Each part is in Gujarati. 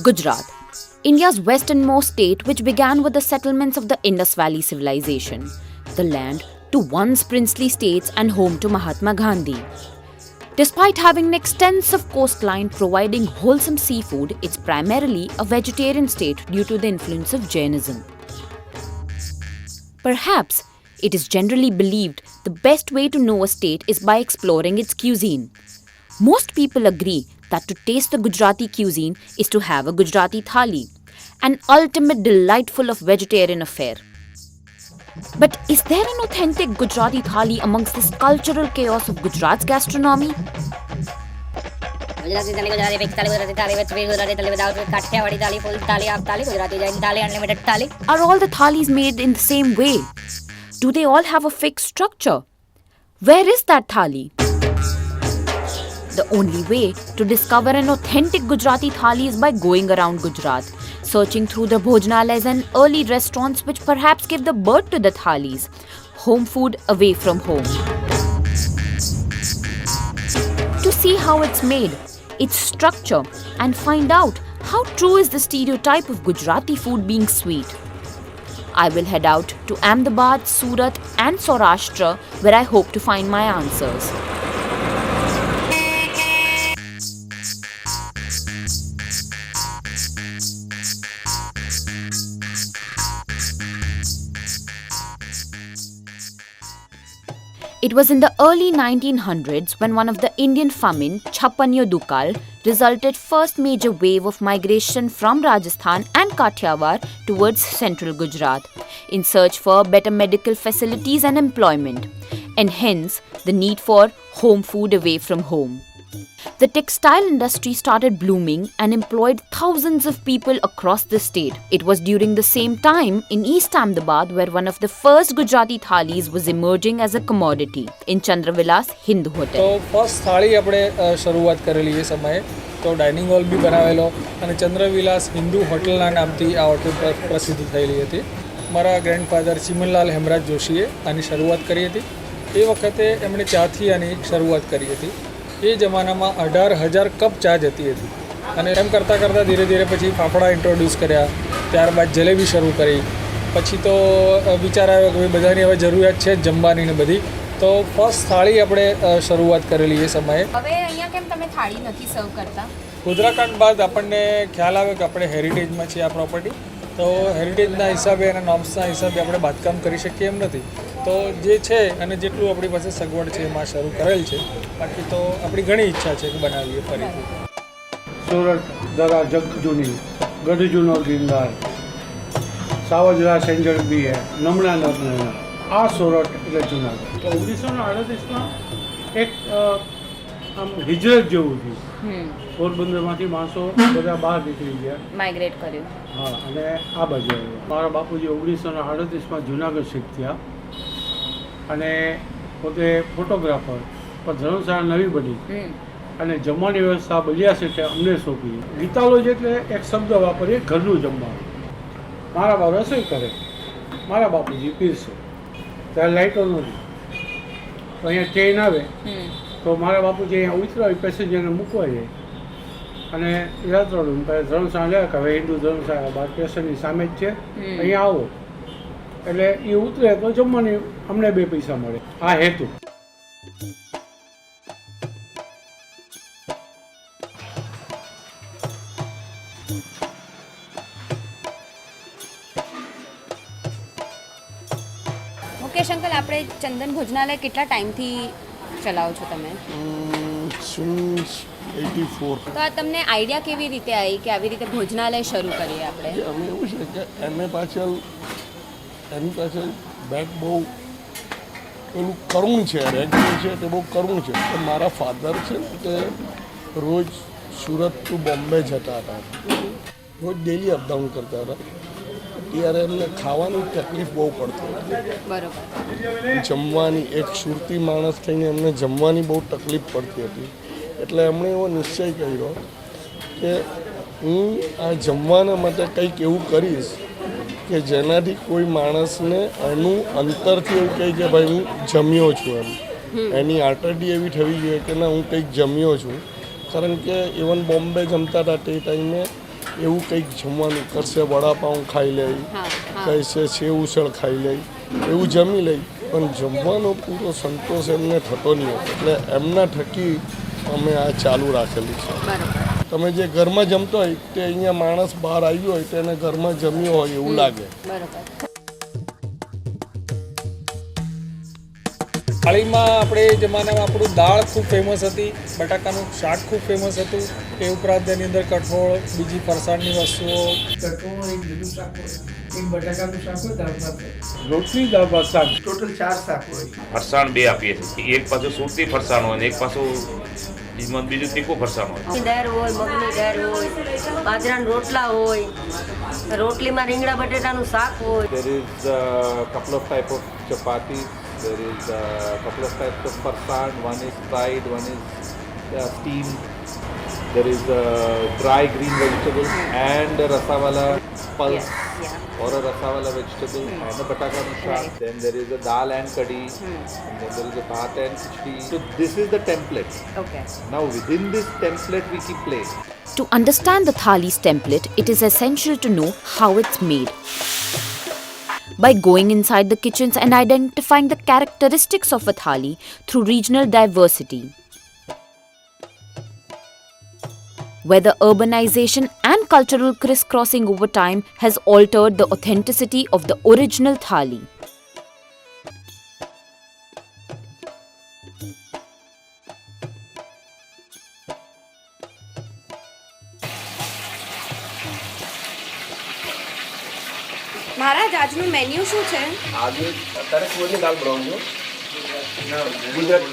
Gujarat, India's westernmost state, which began with the settlements of the Indus Valley civilization, the land to once princely states and home to Mahatma Gandhi. Despite having an extensive coastline providing wholesome seafood, it's primarily a vegetarian state due to the influence of Jainism. Perhaps it is generally believed the best way to know a state is by exploring its cuisine. Most people agree that to taste the Gujarati cuisine is to have a Gujarati thali, an ultimate delightful of vegetarian affair. But is there an authentic Gujarati thali amongst this cultural chaos of Gujarat's gastronomy? Gujarati થાળી ગુજરાતી ફિક્સ થાળી ગુજરાતી થાળી વિથ સ્વીટ ગુજરાતી થાળી વિધાઉટ કાઠિયાવાડી થાળી ફૂલ થાળી હાફ થાળી ગુજરાતી જૈન થાળી અનલિમિટેડ થાળી. Are all the thalis made in the same way? Do they all have a fixed structure? Where is that thali? The only way to discover an authentic Gujarati thali is by going around Gujarat, searching through the bhojanalayas and early restaurants which perhaps give the birth to the thalis, home food away from home. To see how it's made, its structure, and find out how true is the stereotype of Gujarati food being sweet, I will head out to Ahmedabad, Surat and Saurashtra, where I hope to find my answers. It was in the early 1900s when one of the Indian famine, Chhapanyo Dukal, resulted first major wave of migration from Rajasthan and Kathiawar towards central Gujarat in search for better medical facilities and employment, and hence the need for home food away from home. The textile industry started blooming and employed thousands of people across the state. It was during the same time in East Ahmedabad where one of the first Gujarati thalis was emerging as a commodity in Chandravilas Hindu Hotel. તો ફર્સ્ટ થાળી આપણે શરૂઆત કરેલી એ સમયે તો ડાઇનિંગ હોલ બી બનાવેલો અને ચંદ્રવિલાસ હિન્દુ હોટલના નામથી આ હોટલ પ્રસિદ્ધ થયેલી હતી. મારા ગ્રેન્ડફાધર ચિમનલાલ હેમરાજ જોશીએ આની શરૂઆત કરી હતી. એ વખતે એમણે ચાથી આની શરૂઆત કરી હતી. એ જમાનામાં 18,000 કપ ચા જતી હતી અને એમ કરતાં કરતાં ધીરે ધીરે પછી ફાફડા ઇન્ટ્રોડ્યુસ કર્યા, ત્યારબાદ જલેબી શરૂ કરી. પછી તો વિચાર આવ્યો કે ભાઈ બધાની હવે જરૂરિયાત છે જ જમવાની ને બધી, તો ફર્સ્ટ થાળી આપણે શરૂઆત કરેલી એ સમયે. હવે અહીંયા કેમ તમે થાળી નથી સર્વ કરતા? ગોધરાકાંડ બાદ આપણને ખ્યાલ આવે કે આપણે હેરિટેજમાં છીએ આ પ્રોપર્ટી, તો હેરિટેજના હિસાબે અને નોર્મ્સના હિસાબે આપણે બાંધકામ કરી શકીએ એમ નથી. તો જે છે અને જેટલું આપણી પાસે સગવડ છે એમાં શરૂ કરેલ છે. બાકી તો આપણી ઘણી ઈચ્છા છે કે બનાવીએ ફરીથી. સુરત દરા જગ જૂની ગઢ જૂનો ગિરનાર સાવજરા સેન્જર બી હે નમણા નમણા આ સુરત એટલે જુનાગઢ. તો 1938માં એક આમ હિજરત જેવું થયું. પોરબંદરમાંથી માણસો બધા બહાર નીકળી ગયા, માઇગ્રેટ કર્યું. હા, અને આ બાજુ આવ્યા. મારા બાપુજી 1938માં જુનાગઢ શિફ્ટ થયા અને પોતે ફોટોગ્રાફર, પણ ધર્મશાળા નવી બની અને જમવાની વ્યવસ્થા બલિયા શેઠે અમને સોંપી. ગીતાલોજ એટલે એક શબ્દ વાપરીએ, ઘરનું જમવાનું. મારા બાપ રસોઈ કરે, મારા બાપુજી પીરસે. ત્યારે લાઇટો નથી, તો અહીંયા ટ્રેન આવે તો મારા બાપુજી અહીંયા ઉતરાવી પેસેન્જરને મૂકવા જાય અને યાત્રાળુ ધર્મશાળા લે કે હવે હિન્દુ ધર્મશાળા બાર સ્ટેશનની સામે જ છે, અહીંયા આવો. એટલે એ ઉતરે તો જમવાની અમને 2 પૈસા મળે. આ હેતુ. મુકેશ અંકલ, આપણે ચંદન ભોજનાલય કેટલા ટાઈમથી ચલાવો છો તમે? સિન્સ 84. તો આ તમને આઈડિયા કેવી રીતે આવી કે આવી રીતે ભોજનાલય શરૂ કરીએ આપણે? અમે એવું છે કે એની પાછળ બેક બહુ પેલું કરુણ છે, રેગ્યુલર છે તે બહુ કરુણ છે. તો મારા ફાધર છે ને તે રોજ સુરત ટુ બોમ્બે જતા હતા, રોજ ડેલી અપડાઉન કરતા હતા. ત્યારે એમને ખાવાની તકલીફ બહુ પડતી હતી. બરોબર. જમવાની, એક સુરતી માણસ થઈને એમને જમવાની બહુ તકલીફ પડતી હતી. એટલે એમણે એવો નિશ્ચય કર્યો કે હું આ જમવાના માટે કંઈક એવું કરીશ કે જેનાથી કોઈ માણસને એનું અંતરથી એવું કહે કે ભાઈ હું જમ્યો છું, એની આટરડી એવી થવી જોઈએ કે ના હું કંઈક જમ્યો છું. કારણ કે ઇવન બોમ્બે જમતા હતા તે ટાઈમે એવું કંઈક જમવાનું કરશે, વડાપાઉં ખાઈ લે, કહેશે સેવ ઉસળ ખાઈ લે, એવું જમી લે, પણ જમવાનો પૂરો સંતોષ એમને થતો નહીં હતો. એટલે એમના થકી અમે આ ચાલુ રાખેલી છે. તમે જે ઘરમાં જમતો હોય તે અહીંયા માણસ બહાર આવ્યો હોય તો એને ઘરમાં જમ્યો હોય એવું લાગે. થાળીમાં આપણે એ જમાનામાં આપણું દાળ ખૂબ ફેમસ હતી, બટાકાનું શાક ખૂબ ફેમસ હતું, એ ઉપરાંત એની અંદર કઠોળ, બીજી ફરસાણની વસ્તુઓ, કઠોળ એક જુદું શાક હોય, એક બટાકાનું શાક હોય, દાળ ભાત હોય, રોટલી દાળ ભાત શાક, ટોટલ 4 શાક હોય. ફરસાણ બે આપીએ છીએ, એક પાછું સુરતી ફરસાણ હોય ને એક પાછું બીજું તીખું ફરસાણ હોય. દાળ હોય, મગની દાળ હોય, બાજરાના રોટલા હોય, રોટલીમાં રીંગણા બટેટાનું શાક હોય. There is a couple of type of chapati. There is a couple of types of farsan. One is fried, one is steamed. There is a dry green vegetable and a rasawala pulse or a rasawala vegetable and a bataka shak. Then there is a dal and kadhi. And then there is a bhat and khichdi. So this is the template. Okay. Now within this template we keep playing. To understand the thali's template, it is essential to know how it's made. By going inside the kitchens and identifying the characteristics of a thali through regional diversity. Whether urbanization and cultural crisscrossing over time has altered the authenticity of the original thali. મહારાજ આજનું મેન્યુ શું છે? આજે અત્યારે સુરતની દાળ બનાવું છું. ગુજરાત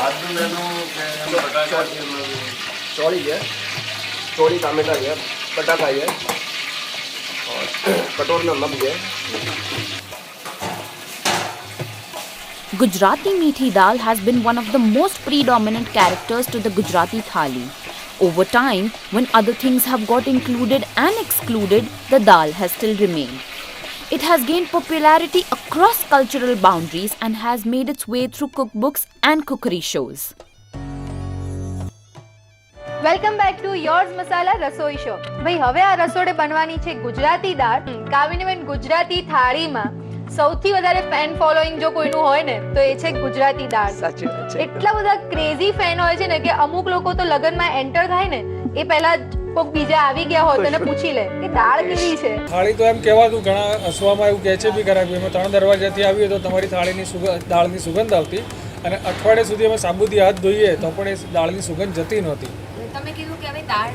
આજનું મેનુ ચોળી है, ચોળી टामेटा है, बटाका है और कटोरी में नमक है. Gujarati meathi dal has been one of the most predominant characters to the Gujarati thali. Over time, when other things have got included and excluded, the dal has still remained. It has gained popularity across cultural boundaries and has made its way through cookbooks and cookery shows. Welcome back to yours Masala Rasoi show. ભાઈ હવે આ રસોડે બનવાની છે ગુજરાતી દાળ. કાવિનીબેન, ગુજરાતી થાળીમાં સૌથી વધારે ફેન ફોલોઈંગ જો કોઈનું હોય ને તો એ છે ગુજરાતી દાળ. એટલા બધા ક્રેઝી ફેન હોય છે ને કે અમુક લોકો તો લગનમાં એન્ટર થાય ને એ પહેલા કોઈક બીજા આવી ગયા હોય તો એને પૂછી લે કે દાળ કેવી છે. થાળી તો એમ કહેવાતું, ઘણા હસવામાં એવું કહે છે બી ખરા કે અમે 3 દરવાજાથી આવીએ તો તમારી થાળીની દાળની સુગંધ આવતી, અને અઠવાડિયા સુધી અમે સાબુથી હાથ ધોઈએ તો પણ એ દાળની સુગંધ જતી નહોતી. તમે કીધું કે હવે દાળ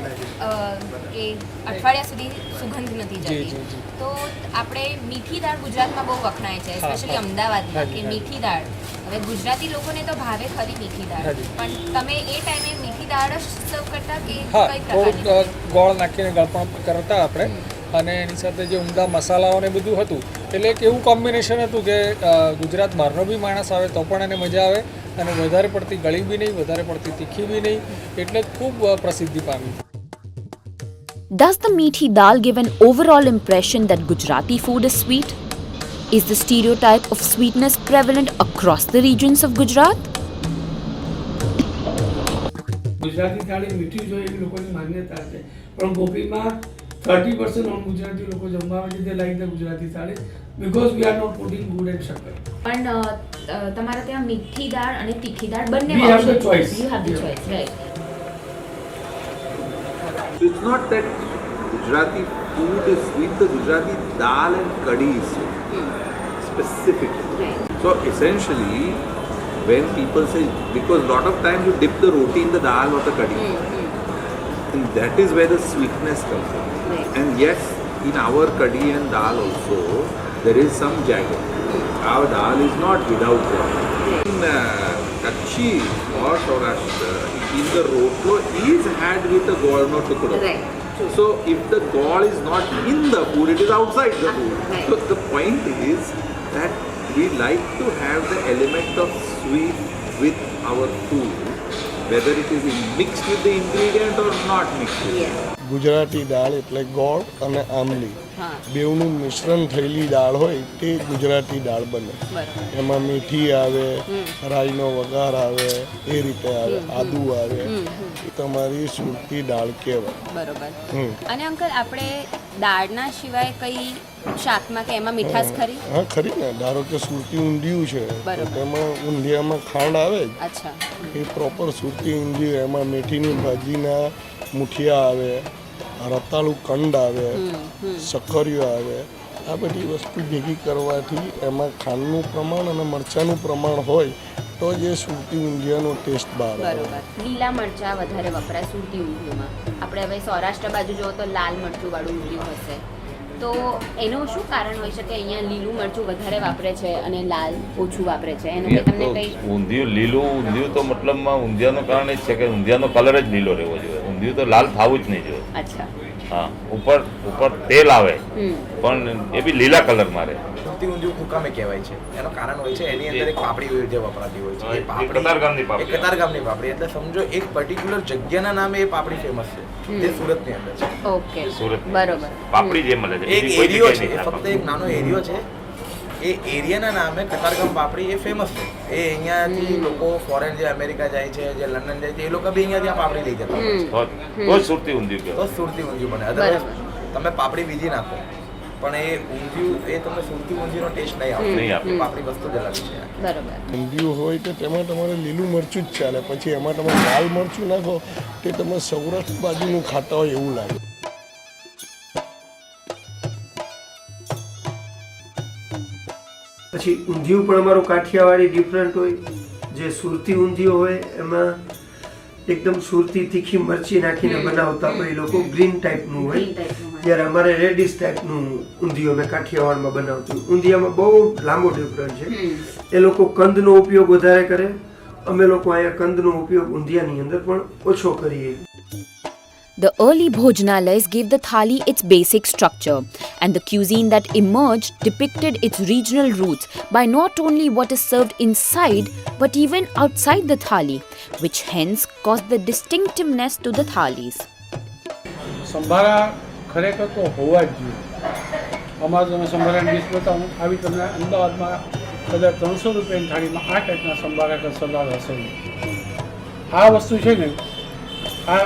એ અઠવાડિયા સુધી સુગંધ નથી જતી, તો આપણે મીઠી દાળ ગુજરાતમાં બહુ વખણાય છે, સ્પેશિયલી અમદાવાદમાં, કે મીઠી દાળ. હવે ગુજરાતી લોકોને તો ભાવે ખરી મીઠી દાળ, પણ તમે એ ટાઈમે મીઠી દાળ જ સર્વ કરતા કે હા, કઈ થોડુંક પ્રકારની? ગોળ નાખીને ગળપણ કરતા આપણે, અને એની સાથે જે ઉમદા મસાલાઓ ને બધું હતું. એટલે એક એવું કોમ્બિનેશન હતું કે ગુજરાત બહારનો બી માણસ આવે તો પણ એને મજા આવે, અને વધારે પડતી ગળી બી નહીં, વધારે પડતી તીખી બી નહીં, એટલે ખૂબ પ્રસિદ્ધિ પામી. Does the meathi dal give an overall impression that Gujarati food is sweet? Is the stereotype of sweetness prevalent across the regions of Gujarat? Gujarati થાળી મીઠી જોઈએ એવી લોકોની માન્યતા છે, પણ ગોપીમાં 30% નોન ગુજરાતી લોકો જમવા આવે છે. તે like the Gujarati thali because we are not putting gud and shakkar. પણ તમારા ત્યાં મીઠી દાળ અને તીખી દાળ બંને We have the choice. You have the choice, right? So it's not that Gujarati food is sweet, the Gujarati dal and kadhi is sweet, specifically. So essentially, when people say, because lot of times you dip the roti in the dal or the kadhi, and that is where the sweetness comes from. And yes, in our kadhi and dal also, there is some jaggery. Our dal is not without jaggery. In Kutchi or Saurashtra, in the rotlo is had with the golno tukdo. So if the gall is not in the food, it is outside the food. So the point is that we like to have the element of sweet with our food, whether it is mixed with the ingredient or not mixed with it. Gujarati દાળ એટલે ગોળ અને આંબલી બેવનું મિશ્રણ થયેલી દાળ હોય તે ગુજરાતી દાળ બને. એમાં મીઠી આવે, રાઈનો વઘાર આવે, એ રીતે આવે, આદુ આવે, એ તમારી સુરતી દાળ કહેવાય. બરોબર. અને અંકલ આપણે દાળના સિવાય કઈ શાકમાં કે એમાં મીઠાશ ખરી? હા ખરી ને. ધારો કે સુરતી ઊંધિયું છે તો તેમાં ઊંધિયામાં ખાંડ આવે જ. અચ્છા. એ પ્રોપર સુરતી ઊંધિયું. એમાં મેથીની ભાજીના મુઠિયા આવે, રતાળું કંડ આવે, સક્કરિયો આવે. આ બધી વસ્તુ ભેગી કરવાથી એમાં ખાંડનું પ્રમાણ અને મરચાંનું પ્રમાણ હોય તો જે સુરતી ઊંધિયાનો ટેસ્ટ બહાર આવે. બરોબર. લીલા મરચાં વધારે વપરાય સુરતી ઊંધિયુંમાં. આપણે હવે સૌરાષ્ટ્ર બાજુ જુઓ તો લાલ મરચું વાળું ઊંધિયું હશે, તો એનું શું કારણ હોય છે કે અહીંયા લીલું મરચું વધારે વાપરે છે અને લાલ ઓછું વાપરે છે? એનું કે તમને કઈ ઊંધિયું લીલું ઊંધિયું તો મતલબમાં ઊંધિયાનું કારણ એ જ છે કે ઊંધિયાનો કલર જ લીલો રહેવો જોઈએ. ઊંધિયું તો લાલ થવું જ નહીં જોઈએ. અચ્છા. હા, ઉપર તેલ આવે પણ એ બી લીલા કલરમાં રહે. સુરતી ઊંધિયું હુકામે કહેવાય છે. એનું કારણ હોય છે એની અંદર એક પાપડી જે વપરાતી હોય છે. એ પાપડી કતારગામની પાપડી. એટલે સમજો એક પર્ટિક્યુલર જગ્યાના નામે એ પાપડી ફેમસ છે. તે સુરતની અંદર છે. ઓકે. સુરત બરોબર. પાપડી જે મળે છે એક એરિયો છે, ફક્ત એક નાનો એરિયો છે. એ એરિયાના નામે કતારગામ પાપડી એ ફેમસ છે. એ અહીંયાથી લોકો ફોરેન જે અમેરિકા જાય છે, જે લંડન જાય છે, એ લોકો બી અહીંયાથી આ પાપડી લઈ જતા હોય છે. તો સુરતી ઊંધિયું કહેવાય. તો સુરતી ઊંધિયું બને. અદરવાઇઝ તમે પાપડી બીજી નાખો પણ એ ઊંધિયું એ તમને સુરતી ઊંધિયુંનો ટેસ્ટ નહીં આપે. પાપડી વસ્તુ જ અલગ છે. બરોબર. ઊંધિયું હોય તો તેમાં તમારે લીલું મરચું જ ચાલે. પછી એમાં તમે લાલ મરચું નાખો તે તમે સૌરાષ્ટ્ર બાજુનું ખાતા હોય એવું લાગે. પછી ઊંધિયું પણ અમારું કાઠિયાવાડી ડિફરન્ટ હોય. જે સુરતી ઊંધિયું હોય એમાં એકદમ સુરતી તીખી મરચી નાખીને બનાવતા હોય લોકો, ગ્રીન ટાઈપનું હોય. જ્યારે અમારે રેડિશ ટાઈપનું ઊંધિયું અમે કાઠિયાવાડમાં બનાવતું. ઊંધિયામાં બહુ લાંબો ડિફરન્ટ છે. એ લોકો કંદનો ઉપયોગ વધારે કરે, અમે લોકો અહીંયા કંદનો ઉપયોગ ઊંધિયાની અંદર પણ ઓછો કરીએ. The early Bhojanalayas gave the thali its basic structure, and the cuisine that emerged depicted its regional roots by not only what is served inside but even outside the thali, which hence caused the distinctiveness to the thalis. સંભારા ખરેખર તો હોવા જ જોઈએ. અમારે તમે સંભારાની ડીશ બતાવું, આવી તમને અમદાવાદમાં કદાચ 300 રૂપિયાની થાળીમાં આ ટાઈપના સંભારા કે સલાડ હશે. આ વસ્તુ છે ને, આ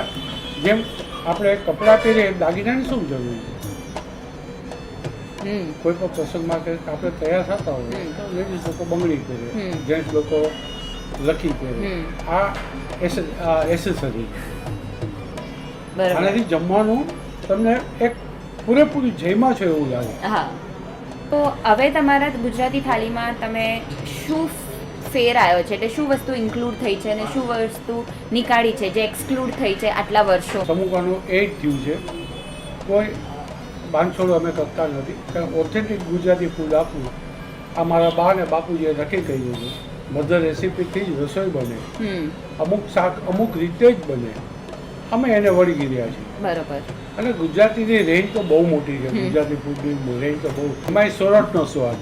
જેમ આપણે કપડાં પહેરીએ દાગીનાની શું જરૂર છે? કોઈ પણ પ્રસંગમાં કે આપણે તૈયાર થતા હોય તો લેડીઝ લોકો બંગડી પહેરે, જેન્ટ્સ લોકો લકી પહેરે. આ એસેસરી. આનાથી જમવાનું તમને એક પૂરેપૂરી જયમાં છે એવું લાગે. હા. તો હવે તમારા ગુજરાતી થાળીમાં તમે શું ફેર આવ્યો છે, એટલે શું વસ્તુ ઇન્ક્લુડ થઈ છે અને શું વસ્તુ નીકાળી છે જે એક્સક્લુડ થઈ છે આટલા વર્ષો? સમૂહનું એ જ થયું છે, કોઈ બાંધછોડ અમે કરતા નથી. કારણ ઓથેન્ટિક ગુજરાતી ફૂડ આપવું આ મારા બા ને બાપુજીએ નક્કી કર્યું છે. મધર રેસીપીથી જ રસોઈ બને, અમુક શાક અમુક રીતે જ બને. અમે એને વળગી રહ્યા છીએ. બરોબર. અને ગુજરાતીની રેન્જ તો બહુ મોટી છે. ગુજરાતી ફૂડની રેન્જ તો બહુ. એમાં સોરઠનો સ્વાદ.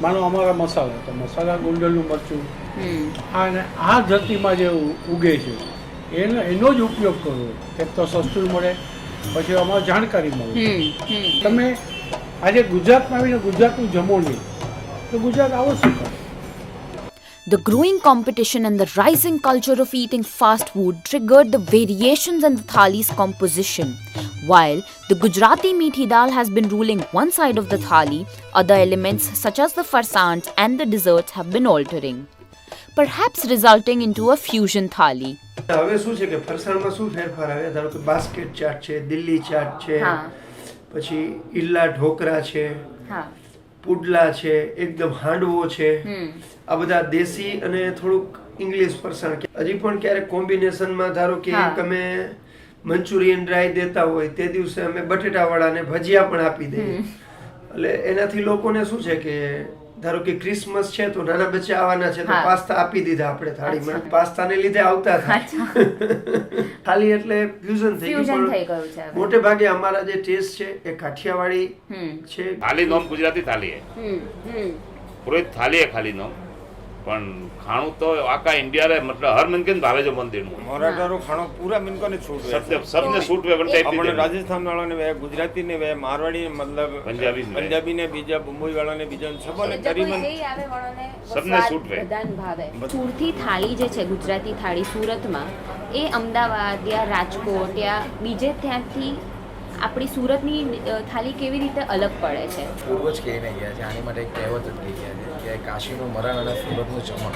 માનો અમારા મસાલા, તો મસાલા ગોંડલનું મરચું, અને આ ધરતીમાં જે ઉગે છે એનો જ ઉપયોગ કરવો. એક તો સસ્તું મળે, પછી અમારે જાણકારી મળે. તમે આજે ગુજરાતમાં આવીને ગુજરાતનું જમો નહીં તો ગુજરાત આવો શું કરે? The growing competition and the rising culture of eating fast food triggered the variations in the thali's composition. While the Gujarati meethi dal has been ruling one side of the thali, other elements such as the farsans and the desserts have been altering, perhaps resulting into a fusion thali. હવે શું છે કે ફરસાણમાં શું ફેરફાર આવે? ધારો કે બાસ્કેટ ચાટ છે, દિલ્હી ચાટ છે, પછી ઈલ્લા ઢોકરા છે, પુડલા છે, એકદમ હાંડવો છે. આ બધા દેશી અને થોડુંક ઇંગ્લિશ ફરસાણ. હજી પણ ક્યારેક કોમ્બિનેશનમાં ધારો કે અમે મંચુરિયન ડ્રાય દેતા હોય તે દિવસે અમે બટેટાવાળાને ભજીયા પણ આપી દઈએ. એટલે એનાથી લોકોને શું છે કે ધારો કે ક્રિસમસ છે તો નાના બચ્ચા આવવાના છે તો પાસ્તા આપી દીધા આપણે થાળીમાં. પાસ્તાને લીધે આવતા હતા. થાળી એટલે ફ્યુઝન થઈ ગયું છે. મોટે ભાગે અમારા જે ટેસ્ટ છે એ કાઠિયાવાડી છે. થાળી નોમ ગુજરાતી થાળી હે. પૂરી થાળી હે ખાલી નોમ. પણ ખાણું તો આખા ઇન્ડિયા मतलब हर मन के भावे जो मंदिर નું मराठा खाणो पूरा मन को ने छूट सबने छूट वे पण अपने राजस्थान वालों ने वे गुजराती ने वे मारवाड़ी मतलब पंजाबी ने बीजा मुंबई वालों ने बीजा सबने करीबन सबने छूट वे બધાને ભાવે સુરતી થાળી જે છે ગુજરાતી થાળી સુરતમાં એ અમદાવાદ યા રાજકોટ યા બીજે ત્યાંથી આપણી સુરતની થાળી કેવી રીતે અલગ પડે છે? પૂર્વજ કહીને ગયા છે આની માટે એક કહેવત જ કહી ગયા છે કે કાશીનું મરણ અને સુરતનું જમણ.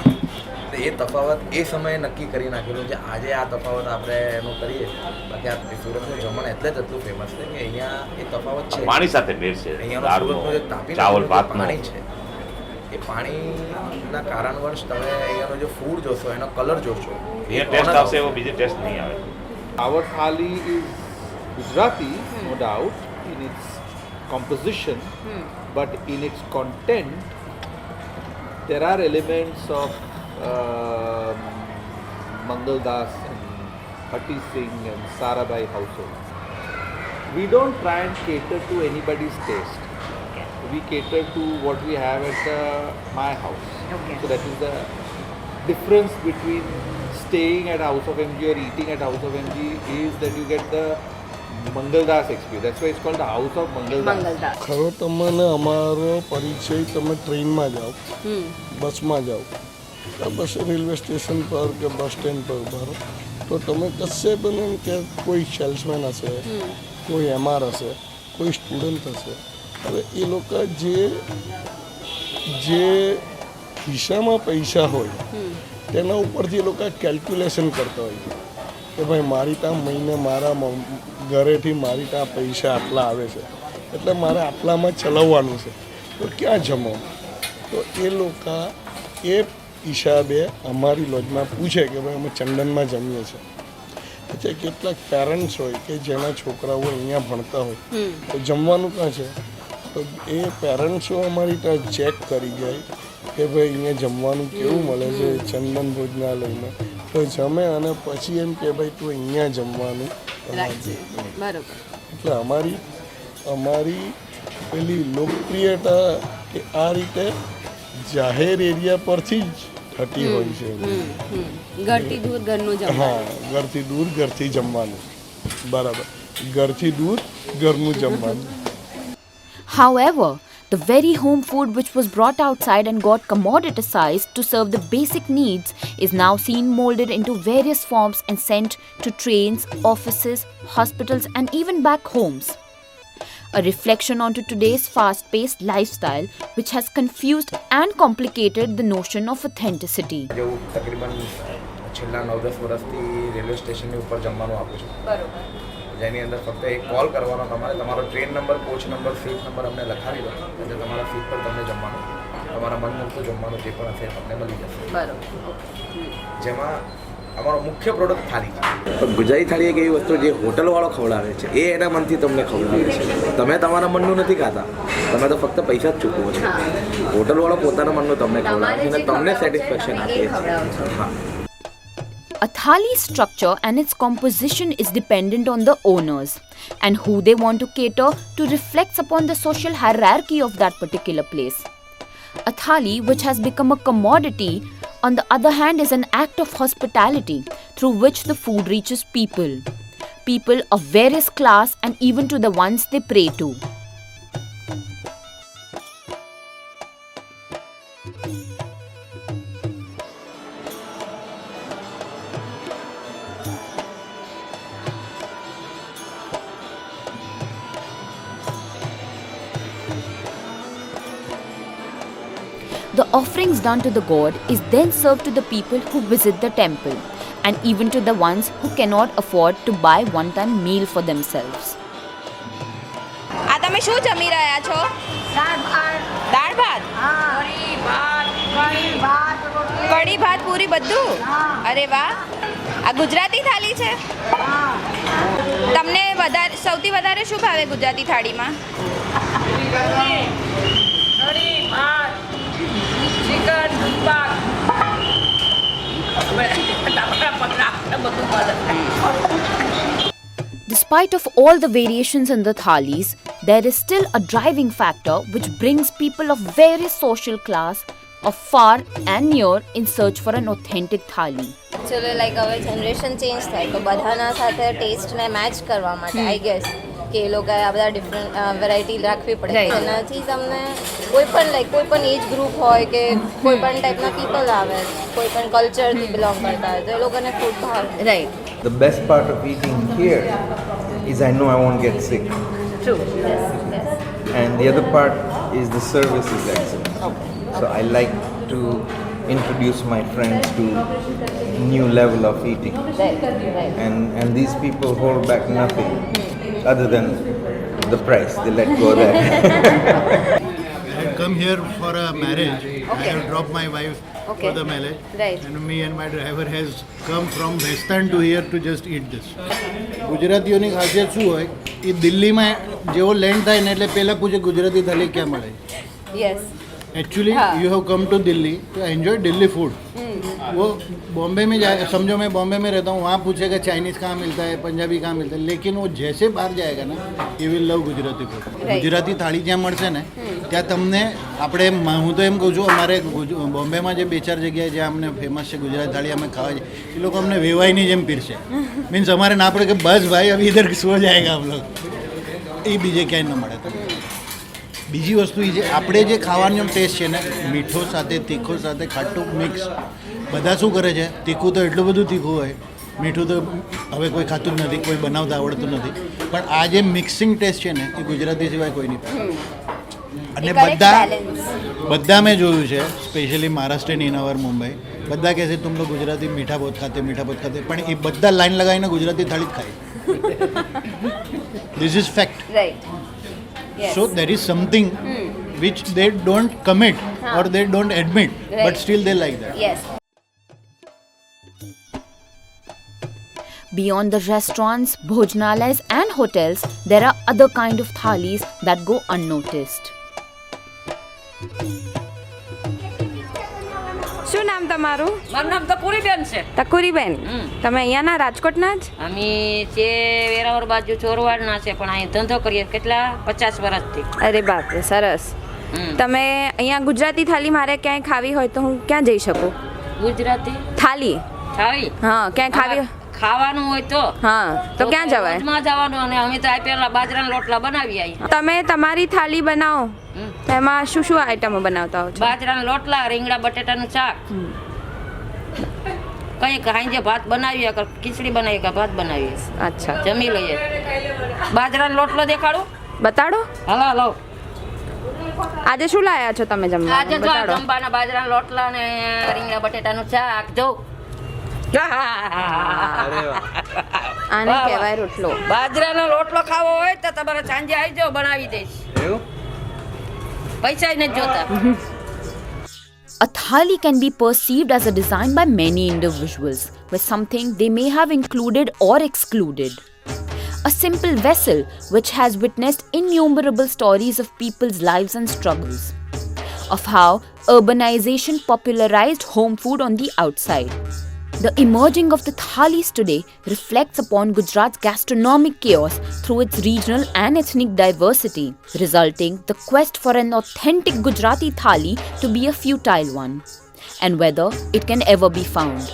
તો એ તફાવત એ સમયે નક્કી કરી નાખેલું છે. આજે આ તફાવત આપણે એનું કરીએ બાકી આ સુરતનું જમણ એટલે જ એટલું ફેમસ છે કે અહીંયા એ તફાવત છે પાણી સાથે મેળ છે. અહીંયાનું સુરતનું જે તાપી પાણી છે એ પાણીના કારણવશ તમે અહીંયાનો જે ફૂડ જોશો એનો કલર જોશો એ ટેસ્ટ આવશે એવો બીજો ટેસ્ટ નહીં આવે. Our thali is Gujarati, no doubt, in its composition, but in its content, there are elements of Mangal Das and Hatti Singh and Sarabai household. We don't try and cater to anybody's taste. We cater to what we have at my house. So that is the difference between staying at House of MG or eating at House of MG is that you get the Mangaldas experience. That's why it's called the House of Mangaldas. ખરો તમને અમારો પરિચય તમે ટ્રેનમાં જાઓ બસમાં જાઓ બસ રેલવે સ્ટેશન પર કે બસ સ્ટેન્ડ પર ઉભા તો તમે કશે પણ એમ કે કોઈ સેલ્સમેન હશે કોઈ એમઆર હશે કોઈ સ્ટુડન્ટ હશે હવે એ લોકો જે ખિસ્સામાં પૈસા હોય તેના ઉપરથી એ લોકો કેલ્ક્યુલેશન કરતા હોય કે ભાઈ મારી ત્યાં મહિને મારા ઘરેથી મારી ત્યાં પૈસા આટલા આવે છે એટલે મારે આટલામાં ચલાવવાનું છે તો ક્યાં જમાવું તો એ લોકો એ હિસાબે અમારી લોજમાં પૂછે કે ભાઈ અમે ચંદનમાં જમીએ છીએ. એટલે કેટલાક પેરેન્ટ્સ હોય કે જેના છોકરાઓ અહીંયા ભણતા હોય તો જમવાનું ક્યાં છે તો એ પેરેન્ટ્સો અમારી ત્યાં ચેક કરી જાય કે ભાઈ અહીંયા જમવાનું કેવું મળે છે ચંદન ભોજનાલયમાં તો જમે અને પછી એમ કે ભાઈ તું અહીંયા જમવાનું બરોબર. એટલે અમારી પેલી લોકપ્રિયતા કે આ રીતે જાહેર એરિયા પરથી જ થતી હોય છે. ઘરથી દૂર ઘરનું જમવાનું. હા ઘરથી દૂર ઘરથી જમવાનું બરાબર ઘરથી દૂર ઘરનું જમવાનું. However, the very home food which was brought outside and got commoditized to serve the basic needs is now seen molded into various forms and sent to trains, offices, hospitals and even back homes. A reflection onto today's fast-paced lifestyle which has confused and complicated the notion of authenticity. जो तकरीबन છેલ્લા 9-10 વર્ષથી રેલવે સ્ટેશનની ઉપર જમવાનું આપું છું બરોબર જેની અંદર ફક્ત એક કોલ કરવાનો તમારો train number coach number seat number અમને લખાવી દો એટલે તમારા સીટ પર તમને જમવાનું તમારા મનગમતું જમવાનું જે પણ હશે તમને મળી જશે બરોબર જેમાં અમારો મુખ્ય પ્રોડક્ટ થાળી છે. પણ ગુજરાતી થાળી એક એવી વસ્તુ જે હોટલવાળો ખવડાવે છે એ એના મનથી તમને ખવડાવે છે. તમે તમારા મનનું નથી ખાતા તમે તો ફક્ત પૈસા જ ચૂકવો છો. હોટલવાળો પોતાના મનનું તમને ખવડાવે છે અને તમને સેટિસ્ફેક્શન આપે છે. હા. A thali's structure and its composition is dependent on the owners and who they want to cater to reflects upon the social hierarchy of that particular place. A thali which has become a commodity, on the other hand, is an act of hospitality through which the food reaches people. People of various class and even to the ones they pray to. The offerings done to the god is then served to the people who visit the temple and even to the ones who cannot afford to buy one-time meal for themselves. આ તમે શું જમી રહ્યા છો? દાળ ભાત કઢી ભાત પૂરી બધું? અરે વાહ, આ ગુજરાતી થાળી છે. તમને સૌથી વધારે શું ભાવે ગુજરાતી થાળીમાં? Despite of all the variations in the thalis, there is still a driving factor which brings people of various social class of far and near in search for an authentic thali. Actually like હવે જનરેશન ચેન્જ થાય તો બધાના સાથે ટેસ્ટને મેચ કરવા માટે આઈ ગેસ કે એ લોકોએ આ બધા ડિફરન્ટ વેરાયટી રાખવી પડે એનાથી તમને કોઈ પણ એજ ગ્રુપ હોય કે કોઈ પણ ટાઈપના પીપલ આવે કોઈ પણ કલ્ચરથી બિલોંગ કરતા હોય તો એ લોકોને ફૂડ ભાવે. Right. The best part of eating here is I know I won't get sick. True. Yes. And the other part is the service is excellent. Okay. So I like to introduce my friends to new level of eating. Right. Right. And these people hold back nothing other than the price. They let go there. I had come here for a marriage. Okay. I have dropped my wife Okay. for the marriage. Right. And me and my driver has come from Western to here to just eat this. ગુજરાતીઓની ખાસિયત શું હોય એ દિલ્હીમાં જેવો લેન્ડ થાય ને એટલે પહેલાં પૂછે ગુજરાતી થાળી ક્યાં મળે. Yes. Actually you have come to Delhi तो एंजॉय दिल्ली फूड. वो बॉम्बे में जाए समझो मैं बॉम्बे में रहता हूँ वहाँ पूछेगा चाइनीज़ कहाँ मिलता है पंजाबी कहाँ मिलता है लेकिन वो जैसे बाहर जाएगा ना ये will love Gujarati food. Gujarati થાળી જ્યાં મળશે ને ત્યાં તમને આપણે હું તો એમ કહું છું અમારે બોમ્બેમાં જે 2-4 જગ્યાએ જ્યાં અમને ફેમસ છે ગુજરાતી થાળી અમે ખાવા જઈએ એ લોકો અમને વેવાઈની જેમ પીરશે. મીન્સ અમારે ના પડે કે બસ ભાઈ હવે ઇધર સો જાયગા हम लोग એ બીજે ક્યાંય ન મળે. બીજી વસ્તુ એ છે આપણે જે ખાવાનો ટેસ્ટ છે ને મીઠો સાથે તીખો સાથે ખાટું મિક્સ બધા શું કરે છે તીખું તો એટલું બધું તીખું હોય મીઠું તો હવે કોઈ ખાતું જ નથી કોઈ બનાવતા આવડતું નથી પણ આ જે મિક્સિંગ ટેસ્ટ છે ને એ ગુજરાતી સિવાય કોઈ નહીં. અને બધા મેં જોયું છે specially Maharashtra in our Mumbai બધા કહે છે તુમ લોગ ગુજરાતી મીઠા બહુત ખાતે પણ એ બધા લાઈન લગાવીને ગુજરાતી થાળી જ ખાય. This is fact. Right. Yes. So there is something which they don't commit or they don't admit, but still they like that. Yes. Beyond the restaurants, bhojanalayas and hotels, there are other kind of thalis that go unnoticed. શું નામ તમારું? મારું નામ તકુરીબેન છે. તકુરીબેન, તમે અહીંયાના રાજકોટના જ? અમે છે વેરાવળ બાજુ ચોરવાડના છે પણ અહીં ધંધો કરીએ કેટલા 50 વર્ષથી. અરે બાપ રે, સરસ. તમે અહીંયા ગુજરાતી થાળી મારે ક્યાંય ખાવી હોય તો હું ક્યાં જઈ શકું? ગુજરાતી થાળી? હા, ક્યાંય ખાવી ખાવાનું હોય તો હા તો ક્યાં જવાય? માં જવાનું અને અમે તો આ પહેલા બાજરાના રોટલા બનાવી આવી. તમે તમારી થાળી બનાવો એમાં શું શું આઈટમો બનાવતા હો છો? બાજરાના રોટલા, રીંગણા બટેટાનું શાક, કઈ ખાઈને ભાત બનાવીએ કે ખીચડી બનાવીએ કે ભાત બનાવીએ. અચ્છા, જમી લઈએ. બાજરાનો રોટલો દેખાડું? બતાડો. હાલો હાલો. આજે શું લાયા છો તમે જમવા? આજે જો જમવાના બાજરાના રોટલા અને રીંગણા બટેટાનું શાક. જો આને કહેવાય રોટલો. બાજરાનો રોટલો ખાવો હોય તો તમારે સાંજે આવી જાઓ, બનાવી દઈશ. પૈસા નથી જોતા. A thali can be perceived as a design by many individuals, with something they may have included or excluded. A simple vessel which has witnessed innumerable stories of people's lives and struggles, of how urbanization popularized home food on the outside. The emerging of the thalis today reflects upon Gujarat's gastronomic chaos through its regional and ethnic diversity, resulting the quest for an authentic Gujarati thali to be a futile one, and whether it can ever be found.